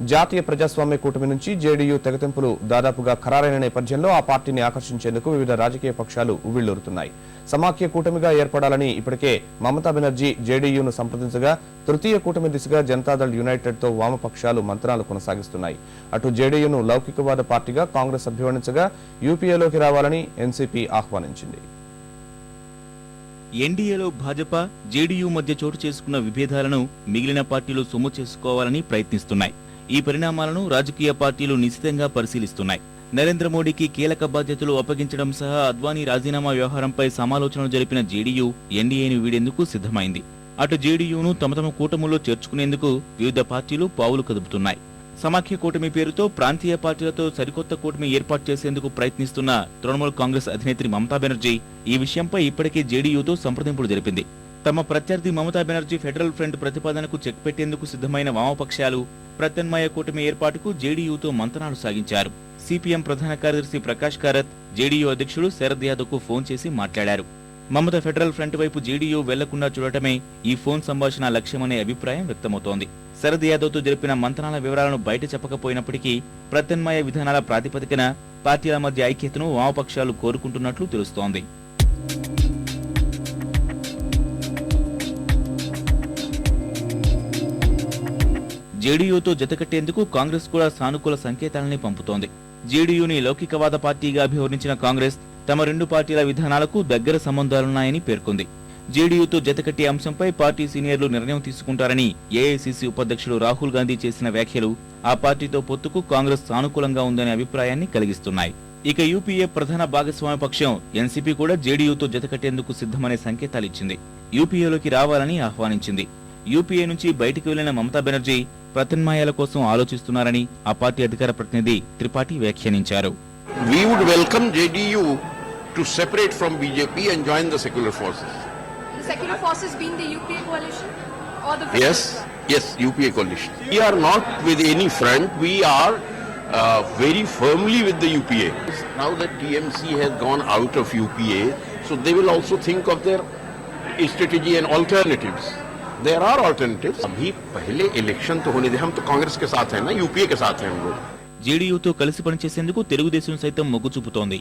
జాతీయ ప్రజాస్వామ్య కూటమి నుంచి జేడీయూ తెగతింపులు దాదాపుగా ఖరారైన నేపథ్యంలో ఆ పార్టీని ఆకర్షించేందుకు వివిధ రాజకీయ పక్షాలు ఉవ్విళ్లూరుతున్నాయి. సమాఖ్య కూటమిగా ఏర్పడాలని ఇప్పటికే మమతా బెనర్జీ జేడీయూను సంప్రదించగా తృతీయ కూటమి దిశగా జనతాదళ్ యునైటెడ్ తో వామపక్షాలు మంత్రాలు కొనసాగిస్తున్నాయి. అటు జేడీయూను లౌకికవాద పార్టీగా కాంగ్రెస్ అభివర్ణించగా యూపీఏలోకి రావాలని ఎన్సీపీ ఆహ్వానించింది. ఎన్డీఏలో భాజపా, జేడీయూ మధ్య చోటు చేసుకున్న విభేదాలను మిగిలిన పార్టీలు సొమ్ము చేసుకోవాలని ప్రయత్నిస్తున్నాయి. ఈ పరిణామాలను రాజకీయ పార్టీలు నిశితంగా పరిశీలిస్తున్నాయి. నరేంద్ర మోడీకి కీలక బాధ్యతలు అప్పగించడం సహా అద్వానీ రాజీనామా వ్యవహారంపై సమాలోచనలు జరిపిన జేడీయూ ఎన్డీఏను వీడేందుకు సిద్ధమైంది. అటు జేడీయూను తమ కూటములో చేర్చుకునేందుకు వివిధ పార్టీలు పావులు కదుపుతున్నాయి. సమాఖ్య కూటమి పేరుతో ప్రాంతీయ పార్టీలతో సరికొత్త కూటమి ఏర్పాటు చేసేందుకు ప్రయత్నిస్తున్న తృణమూల్ కాంగ్రెస్ అధినేత్రి మమతా బెనర్జీ ఈ విషయంపై ఇప్పటికే జేడీయూతో సంప్రదింపులు జరిపింది. తమ ప్రత్యర్థి మమతా బెనర్జీ ఫెడరల్ ఫ్రంట్ ప్రతిపాదనకు చెక్ పెట్టేందుకు సిద్ధమైన వామపక్షాలు ప్రత్యామ్నాయ కూటమి ఏర్పాటుకు జేడీయూతో మంతనాలు సాగించారు. సిపిఎం ప్రధాన కార్యదర్శి ప్రకాష్ కారత్ జేడీయూ అధ్యక్షుడు శరద్ యాదవ్ కు ఫోన్ చేసి మాట్లాడారు. మమత ఫెడరల్ ఫ్రంట్ వైపు జేడీయూ వెళ్లకుండా చూడటమే ఈ ఫోన్ సంభాషణ లక్ష్యమనే అభిప్రాయం వ్యక్తమవుతోంది. శరద్ యాదవ్ తో జరిపిన మంతనాల వివరాలను బయట చెప్పకపోయినప్పటికీ ప్రత్యామ్నాయ విధానాల ప్రాతిపదికన పార్టీల మధ్య ఐక్యతను వామపక్షాలు కోరుకుంటున్నట్లు తెలుస్తోంది. జేడీయూతో జతకట్టేందుకు కాంగ్రెస్ కూడా సానుకూల సంకేతాలని పంపుతోంది. జేడీయూని లౌకికవాద పార్టీగా అభివర్ణించిన కాంగ్రెస్ తమ రెండు పార్టీల విధానాలకు దగ్గర సంబంధాలున్నాయని పేర్కొంది. జేడీయూతో జతకట్టే అంశంపై పార్టీ సీనియర్లు నిర్ణయం తీసుకుంటారని ఏఐసీసీ ఉపాధ్యక్షుడు రాహుల్ గాంధీ చేసిన వ్యాఖ్యలు ఆ పార్టీతో పొత్తుకు కాంగ్రెస్ సానుకూలంగా ఉందనే అభిప్రాయాన్ని కలిగిస్తున్నాయి. ఇక యూపీఏ ప్రధాన భాగస్వామ్య పక్షం ఎన్సీపీ కూడా జేడీయూతో జతకట్టేందుకు సిద్ధమనే సంకేతాలిచ్చింది. యూపీఏలోకి రావాలని ఆహ్వానించింది. యూపీఏ నుంచి బయటికి వెళ్లిన మమతా బెనర్జీ ప్రత్యామ్నాయాల కోసం ఆలోచిస్తున్నారని ఆ పార్టీ అధికార ప్రతినిధి త్రిపాఠి వ్యాఖ్యానించారు. We would welcome JDU to separate from BJP and join the secular forces. The secular forces being the UPA coalition or the Yes, UPA coalition. We are not with any front. We are very firmly with the UPA. Now that TMC has gone out of UPA, so they will also think of their strategy and alternatives. There are alternatives. अभी पहले election तो होने दे, हम तो कांग्रेस के साथ हैं ना, यूपीए के साथ हैं हम लोग. జేడీయూతో కలిసి పనిచేసేందుకు తెలుగుదేశం సైతం మొగ్గు చూపుతోంది.